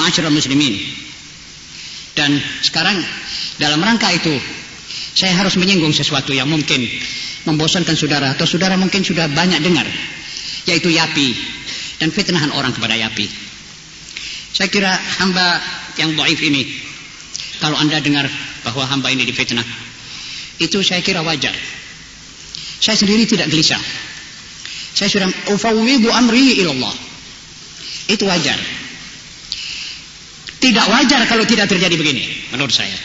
ma'asyiral muslimin. Dan sekarang dalam rangka itu saya harus menyinggung sesuatu yang mungkin membosankan saudara, atau saudara mungkin sudah banyak dengar, yaitu Yapi dan fitnahan orang kepada Yapi. Saya kira hamba yang dhaif ini, kalau anda dengar bahwa hamba ini difitnah, itu saya kira wajar. Saya sendiri tidak gelisah. Saya sudah ufawwidhu amri ilallah. Itu wajar. Tidak wajar kalau tidak terjadi begini, menurut saya.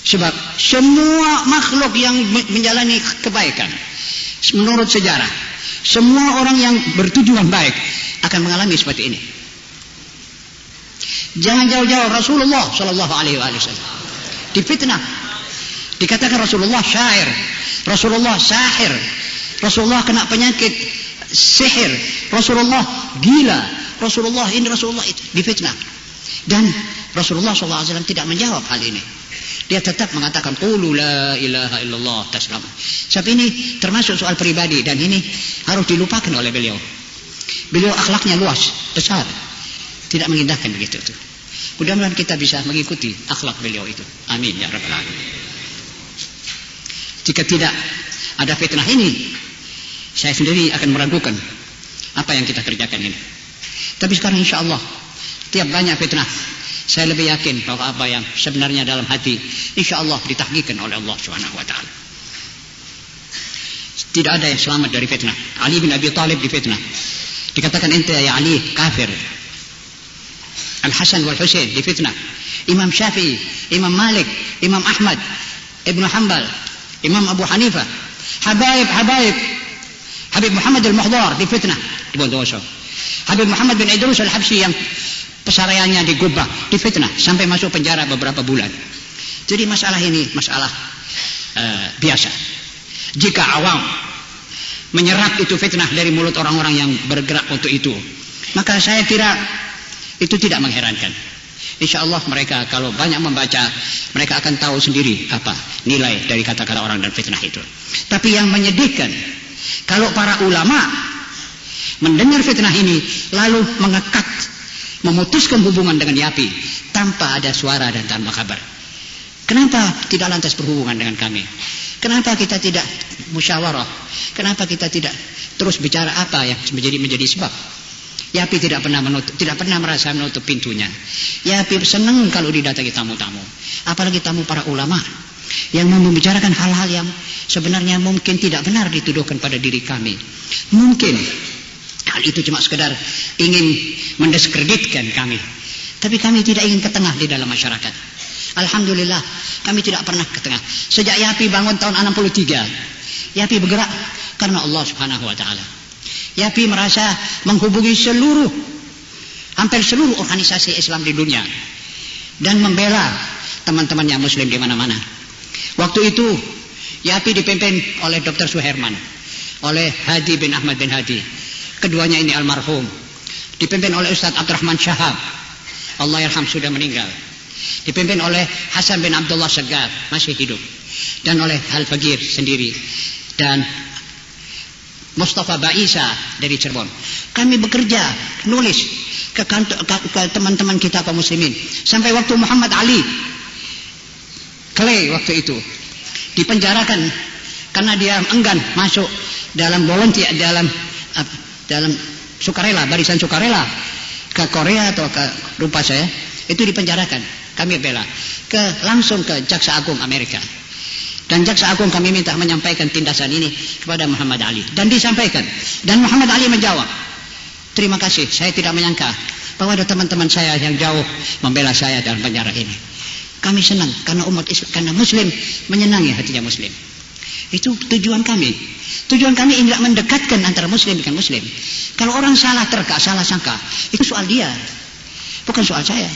Sebab semua makhluk yang menjalani kebaikan, menurut sejarah, semua orang yang bertujuan baik akan mengalami seperti ini. Jangan jauh-jauh, Rasulullah Shallallahu Alaihi Wasallam difitnah, dikatakan Rasulullah syair, Rasulullah sahir, Rasulullah kena penyakit sihir, Rasulullah gila, Rasulullah ini, Rasulullah itu, difitnah. Dan Rasulullah SAW tidak menjawab hal ini. Dia tetap mengatakan qulu la ilaha illallah taslam. Sebab ini termasuk soal pribadi, dan ini harus dilupakan oleh beliau. Beliau akhlaknya luas, besar, tidak mengindahkan begitu. Mudah-mudahan kita bisa mengikuti akhlak beliau itu. Amin ya rabbal alamin. Jika tidak ada fitnah ini, saya sendiri akan meragukan apa yang kita kerjakan ini. Tapi sekarang insya Allah, tiap banyak fitnah, saya lebih yakin bahwa apa yang sebenarnya dalam hati insya Allah ditahqiqkan oleh Allah Subhanahu wa taala. Tidak ada yang selamat dari fitnah. Ali bin Abi Thalib difitnah, dikatakan ente ya Ali kafir. Al-Hasan wal Husain difitnah. Imam Syafi'i, Imam Malik, Imam Ahmad, Ibnu Hanbal, Imam Abu Hanifah, Habib Muhammad al-Muhdar difitnah di Bondowoso. Habib Muhammad bin Idrus al-Habsyi yang pesaraiannya digubah difitnah sampai masuk penjara beberapa bulan. Jadi masalah ini masalah biasa. Jika awam menyerap itu fitnah dari mulut orang-orang yang bergerak untuk itu, maka saya kira itu tidak mengherankan. Insya Allah mereka kalau banyak membaca, mereka akan tahu sendiri apa nilai dari kata-kata orang dan fitnah itu. Tapi yang menyedihkan, kalau para ulama mendengar fitnah ini lalu mengekat, memutuskan hubungan dengan Yapi tanpa ada suara dan tanpa kabar. Kenapa tidak lantas berhubungan dengan kami? Kenapa kita tidak musyawarah? Kenapa kita tidak terus bicara apa yang menjadi sebab? Yapi tidak pernah merasa menutup pintunya. Yapi senang kalau didatangi tamu-tamu, apalagi tamu para ulama yang membicarakan hal-hal yang sebenarnya mungkin tidak benar dituduhkan pada diri kami. Mungkin hal itu cuma sekedar ingin mendiskreditkan kami, tapi kami tidak ingin ke tengah di dalam masyarakat. Alhamdulillah kami tidak pernah ke tengah. Sejak Yapi bangun tahun 63, Yapi bergerak karena Allah Subhanahu wa taala. Yapi merasa menghubungi hampir seluruh organisasi Islam di dunia dan membela teman-temannya Muslim di mana-mana. Waktu itu Yapi dipimpin oleh Dr. Suherman, oleh Hadi bin Ahmad bin Hadi. Keduanya ini almarhum. Dipimpin oleh Ustaz Abdurrahman Syahab, Allah yarham, sudah meninggal. Dipimpin oleh Hasan bin Abdullah Segar, masih hidup. Dan oleh Al-Fagir sendiri. Dan Mustafa Baisa dari Cirebon. Kami bekerja, nulis ke teman-teman kita kaum muslimin. Sampai waktu Muhammad Ali Clay waktu itu dipenjarakan karena dia enggan masuk dalam volunteer, dalam sukarela, barisan sukarela ke Korea atau ke lupa saya, itu dipenjarakan. Kami bela langsung ke Jaksa Agung Amerika. Dan Jaksa Agung kami minta menyampaikan tindasan ini kepada Muhammad Ali, dan disampaikan. Dan Muhammad Ali menjawab, terima kasih, saya tidak menyangka bahwa ada teman-teman saya yang jauh membela saya dalam penjara ini. Kami senang karena umat Islam, karena Muslim menyenangi hatinya Muslim. Itu tujuan kami. Tujuan kami ingin mendekatkan antara Muslim dengan Muslim. Kalau orang salah sangka, itu soal dia, bukan soal saya.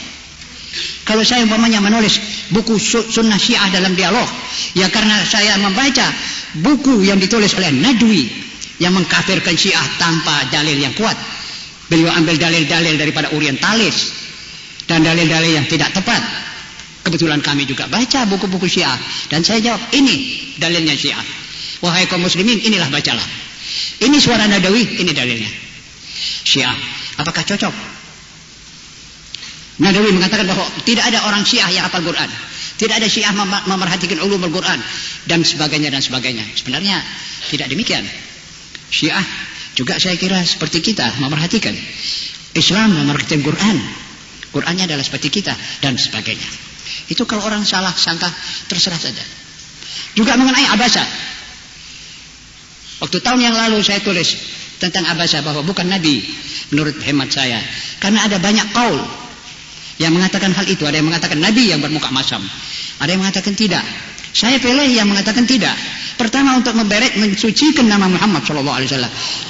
Kalau saya umpamanya menulis buku Sunnah Syiah dalam dialog, ya karena saya membaca buku yang ditulis oleh Nadwi yang mengkafirkan Syiah tanpa dalil yang kuat. Beliau ambil dalil-dalil daripada orientalis dan dalil-dalil yang tidak tepat. Kebetulan kami juga baca buku-buku Syiah, dan saya jawab, ini dalilnya Syiah. Wahai kaum muslimin, inilah bacalah. Ini suara Nadawi, ini dalilnya. Syiah, apakah cocok? Nadawi mengatakan bahwa tidak ada orang Syiah yang hafal Quran, tidak ada Syiah memerhatikan ulumul Quran dan sebagainya dan sebagainya. Sebenarnya tidak demikian. Syiah juga saya kira seperti kita memerhatikan. Islam memerhatikan Quran. Qurannya adalah seperti kita dan sebagainya. Itu kalau orang salah sangka terserah saja. Juga mengenai Abasa. Waktu tahun yang lalu saya tulis tentang Abasa bahwa bukan Nabi menurut hemat saya. Karena ada banyak kaul yang mengatakan hal itu. Ada yang mengatakan Nabi yang bermuka masam, ada yang mengatakan tidak. Saya pilih yang mengatakan tidak. Pertama, untuk mensucikan nama Muhammad SAW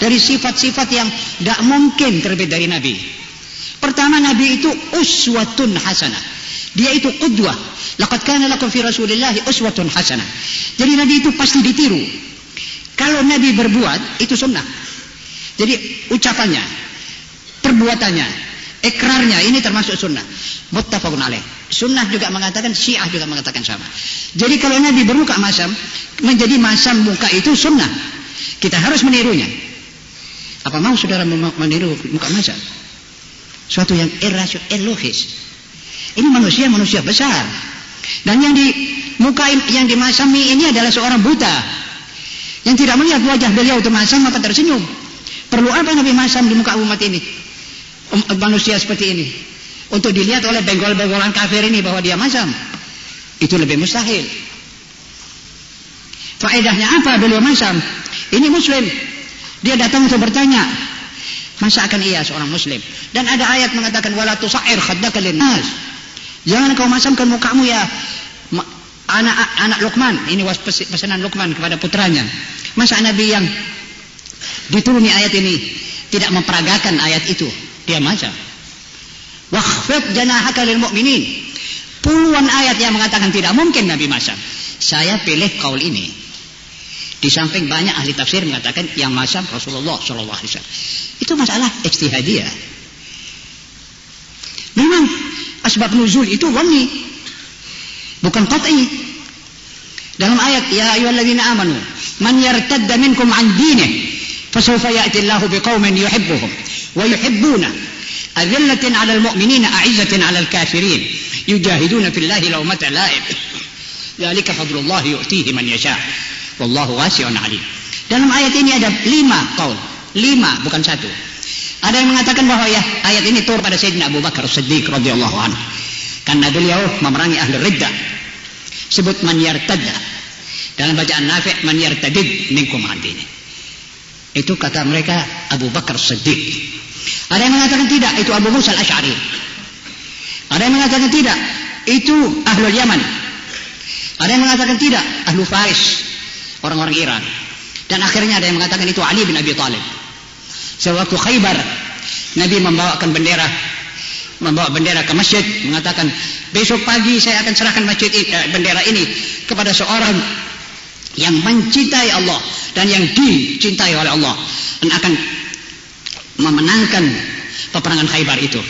dari sifat-sifat yang tidak mungkin terbit dari Nabi. Pertama, Nabi itu uswatun hasanah. Dia itu qudwah. Laqad kana lakum fi Rasulillahi uswatun hasanah. Jadi Nabi itu pasti ditiru. Kalau Nabi berbuat, itu sunnah. Jadi ucapannya, perbuatannya, ikrarnya, ini termasuk sunnah. Muttafaqun alaih. Sunnah juga mengatakan, Syiah juga mengatakan sama. Jadi kalau Nabi bermuka masam, menjadi masam muka itu sunnah. Kita harus menirunya. Apa mau saudara meniru muka masam? Suatu yang illogiis. Ini manusia besar. Dan yang di muka yang dimasami ini adalah seorang buta yang tidak melihat wajah beliau itu masam maka tersenyum. Perlu apa Nabi masam di muka umat ini? Manusia seperti ini untuk dilihat oleh benggol-benggolan kafir ini bahwa dia masam. Itu lebih mustahil. Faedahnya apa beliau masam? Ini muslim. Dia datang untuk bertanya, masa akan ia seorang muslim? Dan ada ayat mengatakan wala tusair khaddaka linnas. Jangan kau masamkan mukamu ya anak Luqman. Ini pesanan Luqman kepada putranya. Masa Nabi yang dituruni ayat ini tidak memperagakan ayat itu? Dia masam. Wakhfid janahaka lil mu'minin. Puluhan ayat yang mengatakan tidak mungkin Nabi masam. Saya pilih kaul ini. Di samping banyak ahli tafsir mengatakan yang masam Rasulullah SAW. Itu masalah ijtihadiyah. Memang asbab nuzul itu dhanni, bukan qat'i. Dalam ayat ya ayyuhalladzina amanu man yartadda minkum an dinihi fasawfa ya'ti Allahu biqaumin yuhibbuhum wa yuhibbuna adzillatin 'alal mu'minina a'izzatin 'alal kafirin yujahiduna fillahi lawmata la'ib dzalika fadlullahi yu'tihi man yasha wallahu wasi'un 'alim. Dalam ayat ini ada 5 qaul, 5 bukan 1. Ada yang mengatakan bahwa ya ayat ini turun pada Sayyidina Abu Bakar Siddiq radhiyallahu anhu karena beliau memerangi ahli riddah. Sebut man yartadda. Dalam bacaan Nafi' man yartadid minkum an dini. Itu kata mereka Abu Bakar Siddiq. Ada yang mengatakan tidak, itu Abu Musa al-Asy'ari. Ada yang mengatakan tidak, itu ahlul Yaman. Ada yang mengatakan tidak, ahlu Faris, orang-orang Iran. Dan akhirnya ada yang mengatakan itu Ali bin Abi Thalib. Sewaktu Khaybar, Nabi membawa bendera ke masjid, mengatakan besok pagi saya akan serahkan bendera ini kepada seorang yang mencintai Allah dan yang dicintai oleh Allah dan akan memenangkan peperangan Khaybar itu.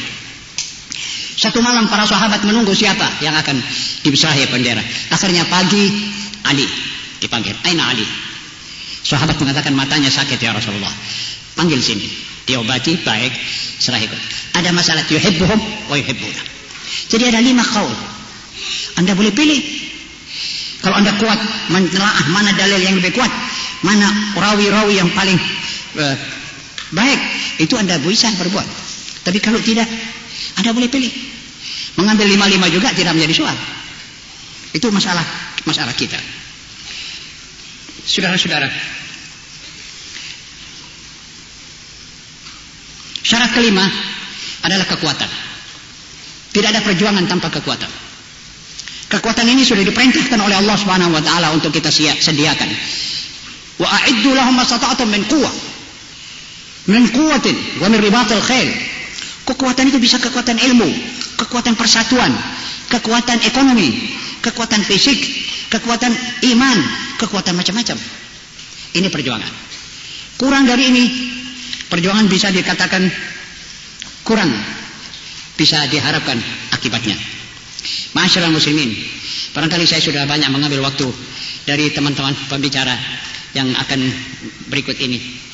Satu malam para sahabat menunggu siapa yang akan dibesarahi bendera. Akhirnya pagi Ali dipanggil. Aina Ali? Sahabat mengatakan matanya sakit ya Rasulullah. Panggil sini. Diobati, baik, serahkan. Ada masalah yuhibbuhum wa yuhibbuna. Jadi ada 5 qaul. Anda boleh pilih. Kalau Anda kuat menelaah mana dalil yang lebih kuat, mana rawi-rawi yang paling baik, itu Anda bisa berbuat. Tapi kalau tidak, Anda boleh pilih. Mengambil 5 juga tidak menjadi soal. Itu masalah kita. Saudara-saudara, syarat kelima adalah kekuatan. Tidak ada perjuangan tanpa kekuatan. Kekuatan ini sudah diperintahkan oleh Allah Subhanahu wa taala untuk kita sediakan. Wa a'iddu lahum mastata'tum min quwwatin wa min ribatil khail. Kekuatan itu bisa kekuatan ilmu, kekuatan persatuan, kekuatan ekonomi, kekuatan fisik, kekuatan iman, kekuatan macam-macam. Ini perjuangan. Kurang dari ini, perjuangan bisa dikatakan kurang, bisa diharapkan akibatnya. Ma'asyiral muslimin, barangkali saya sudah banyak mengambil waktu dari teman-teman pembicara yang akan berikut ini.